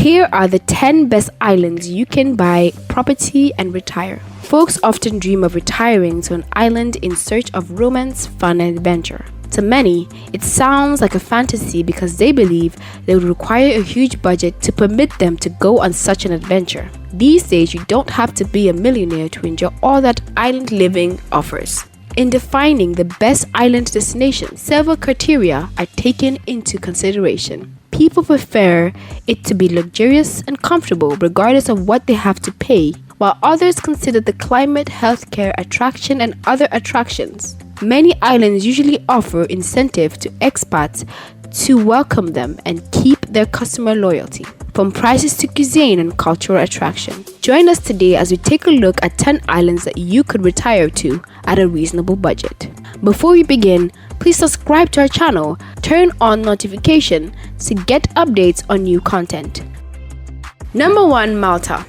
Here are the 10 best islands you can buy property and retire. Folks often dream of retiring to an island in search of romance, fun, and adventure. To many, it sounds like a fantasy because they believe they would require a huge budget to permit them to go on such an adventure. These days, you don't have to be a millionaire to enjoy all that island living offers. In defining the best island destination, several criteria are taken into consideration. People prefer it to be luxurious and comfortable regardless of what they have to pay, while others consider the climate, healthcare, attraction, and other attractions. Many islands usually offer incentive to expats to welcome them and keep their customer loyalty, from prices to cuisine and cultural attraction. Join us today as we take a look at 10 islands that you could retire to at a reasonable budget. Before we begin, please subscribe to our channel, turn on notification to get updates on new content. Number 1. Malta.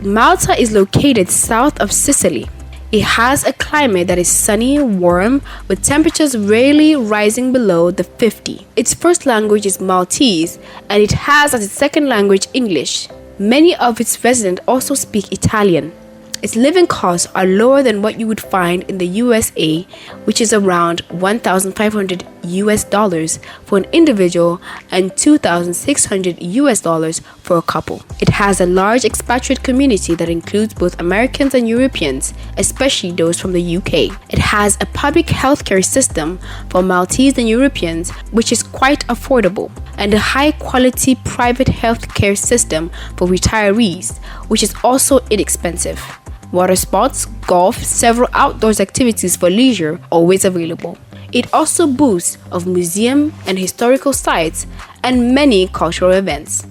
Malta is located south of Sicily. It has a climate that is sunny, warm, with temperatures rarely rising below the 50. Its first language is Maltese, and it has as its second language English. Many of its residents also speak Italian. Its living costs are lower than what you would find in the USA, which is around $1,500 for an individual and $2,600 for a couple. It has a large expatriate community that includes both Americans and Europeans, especially those from the UK. It has a public healthcare system for Maltese and Europeans, which is quite affordable, and a high-quality private healthcare system for retirees, which is also inexpensive. Water sports, golf, several outdoors activities for leisure always available. It also boasts of museum and historical sites and many cultural events.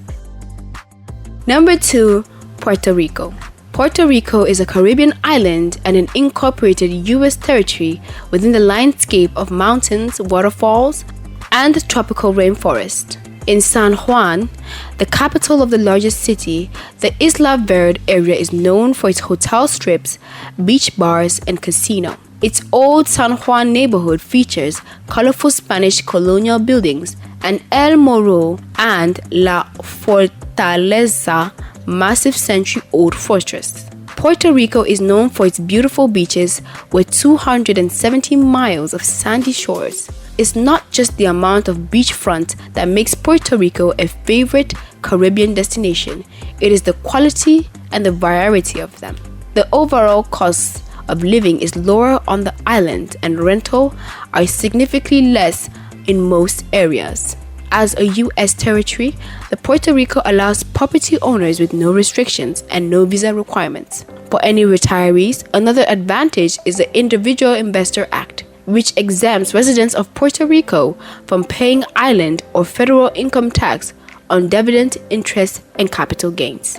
Number 2. Puerto Rico. Puerto Rico is a Caribbean island and an incorporated U.S. territory within the landscape of mountains, waterfalls, and tropical rainforest. In San Juan, the capital of the largest city, the Isla Verde area is known for its hotel strips, beach bars, and casino. Its old San Juan neighborhood features colorful Spanish colonial buildings, and El Morro and La Fortaleza, massive century-old fortress. Puerto Rico is known for its beautiful beaches with 270 miles of sandy shores. It's not just the amount of beachfront that makes Puerto Rico a favorite Caribbean destination, it is the quality and the variety of them. The overall cost of living is lower on the island and rental are significantly less in most areas. As a U.S. territory, the Puerto Rico allows property owners with no restrictions and no visa requirements. For any retirees, another advantage is the Individual Investor Act, which exempts residents of Puerto Rico from paying island or federal income tax on dividend, interest, and capital gains.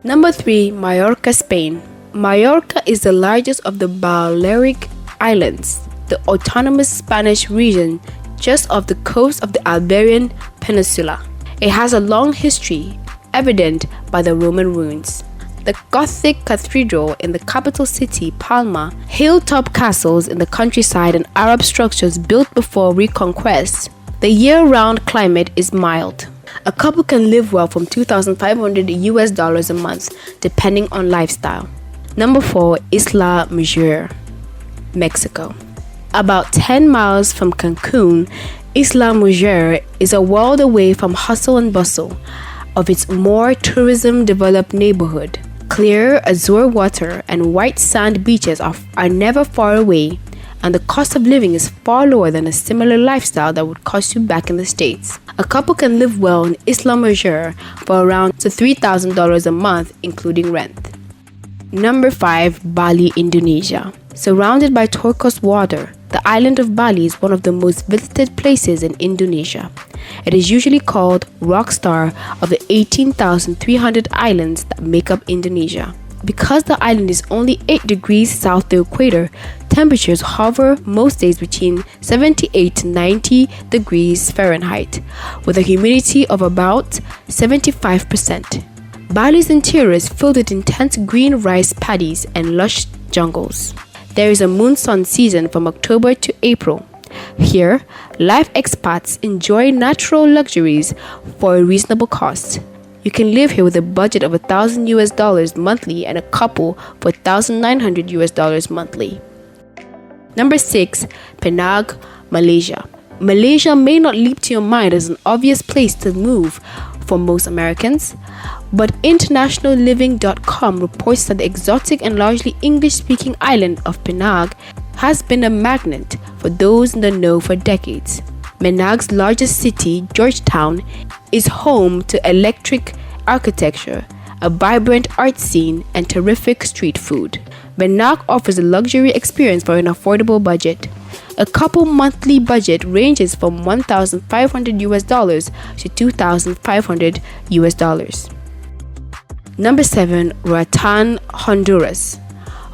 Number 3. Mallorca, Spain. Mallorca is the largest of the Balearic Islands, the autonomous Spanish region just off the coast of the Iberian Peninsula. It has a long history, evident by the Roman ruins. The Gothic cathedral in the capital city, Palma, hilltop castles in the countryside, and Arab structures built before reconquest. The year-round climate is mild. A couple can live well from $2,500 a month, depending on lifestyle. Number 4. Isla Mujeres, Mexico. About 10 miles from Cancun, Isla Mujeres is a world away from hustle and bustle of its more tourism-developed neighborhood. Clear, azure water and white sand beaches are never far away, and the cost of living is far lower than a similar lifestyle that would cost you back in the States. A couple can live well in Isla Mujeres for around $3,000 a month, including rent. Number 5. Bali, Indonesia. Surrounded by turquoise water, the island of Bali is one of the most visited places in Indonesia. It is usually called Rockstar of the 18,300 islands that make up Indonesia. Because the island is only 8 degrees south of the equator, temperatures hover most days between 78 to 90 degrees Fahrenheit, with a humidity of about 75%. Bali's interior is filled with intense green rice paddies and lush jungles. There is a monsoon season from October to April. Here, life expats enjoy natural luxuries for a reasonable cost. You can live here with a budget of $1,000 monthly and a couple for $1,900 monthly. Number 6, Penang, Malaysia. Malaysia may not leap to your mind as an obvious place to move for most Americans, but internationalliving.com reports that the exotic and largely English-speaking island of Penang has been a magnet for those in the know for decades. Penang's largest city, Georgetown, is home to electric architecture, a vibrant art scene, and terrific street food. Penang offers a luxury experience for an affordable budget. A couple monthly budget ranges from $1,500 to $2,500. Number 7, Roatan, Honduras.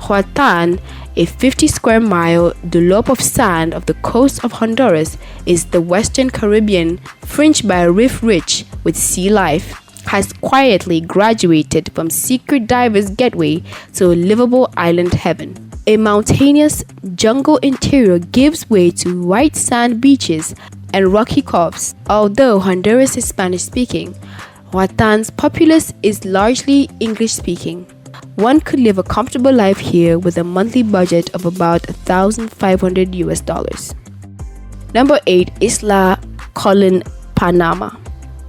Roatan, a 50 square mile dollop of sand of the coast of Honduras, is the Western Caribbean fringed by a reef rich with sea life, has quietly graduated from secret diver's gateway to a livable island heaven. A mountainous jungle interior gives way to white sand beaches and rocky coves. Although Honduras is Spanish-speaking, Roatan's populace is largely English-speaking. One could live a comfortable life here with a monthly budget of about $1,500. Number 8, Isla Collins, Panama.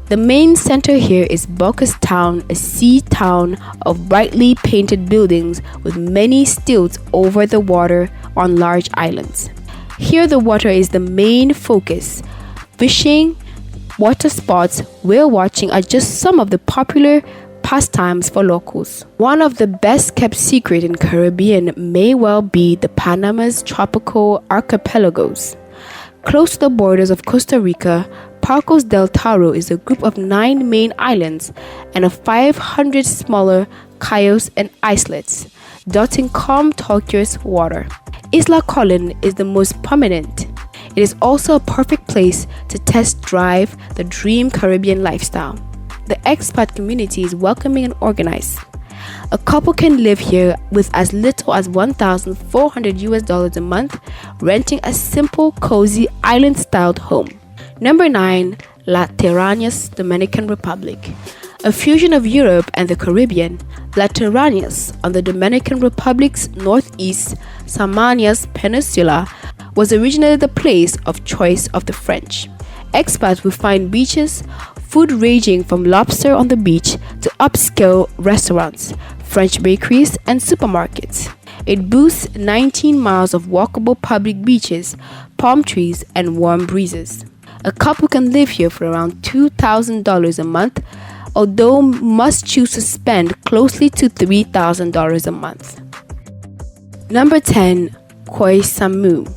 The main center here is Bocas Town, a sea town of brightly painted buildings with many stilts over the water on large islands. Here the water is the main focus. Fishing, water sports, whale watching are just some of the popular pastimes for locals. One of the best kept secret in Caribbean may well be the Panama's tropical archipelagos. Close to the borders of Costa Rica, Parcos del Taro is a group of 9 main islands and of 500 smaller cayos and islets, dotting calm turquoise water. Isla Collins is the most prominent. It is also a perfect place to test drive the dream Caribbean lifestyle. The expat community is welcoming and organized. A couple can live here with as little as $1,400 a month, renting a simple, cozy, island-styled home. Number 9, Las Terranas, Dominican Republic. A fusion of Europe and the Caribbean, Las Terranas on the Dominican Republic's northeast Samanas Peninsula was originally the place of choice of the French. Expats will find beaches, food ranging from lobster on the beach to upscale restaurants, French bakeries, and supermarkets. It boasts 19 miles of walkable public beaches, palm trees, and warm breezes. A couple can live here for around $2,000 a month, although must choose to spend closely to $3,000 a month. Number 10, Koh Samui,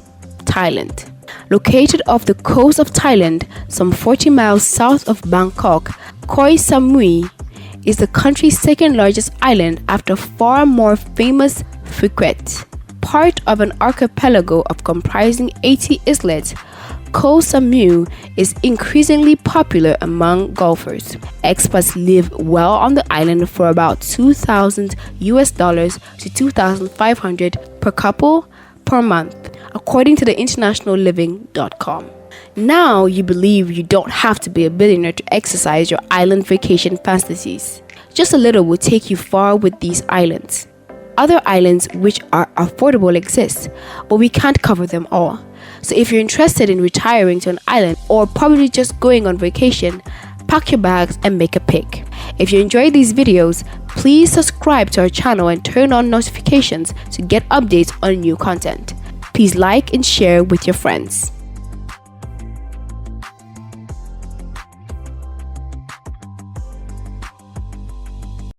Thailand. Located off the coast of Thailand, some 40 miles south of Bangkok, Koh Samui is the country's second largest island after far more famous Phuket. Part of an archipelago of comprising 80 islets, Koh Samui is increasingly popular among golfers. Expats live well on the island for about $2,000 to $2,500 per couple per month, according to the internationalliving.com. Now you believe you don't have to be a billionaire to exercise your island vacation fantasies. Just a little will take you far with these islands. Other islands which are affordable exist, but we can't cover them all. So if you're interested in retiring to an island or probably just going on vacation, pack your bags and make a pick. If you enjoyed these videos, please subscribe to our channel and turn on notifications to get updates on new content. Please like and share with your friends.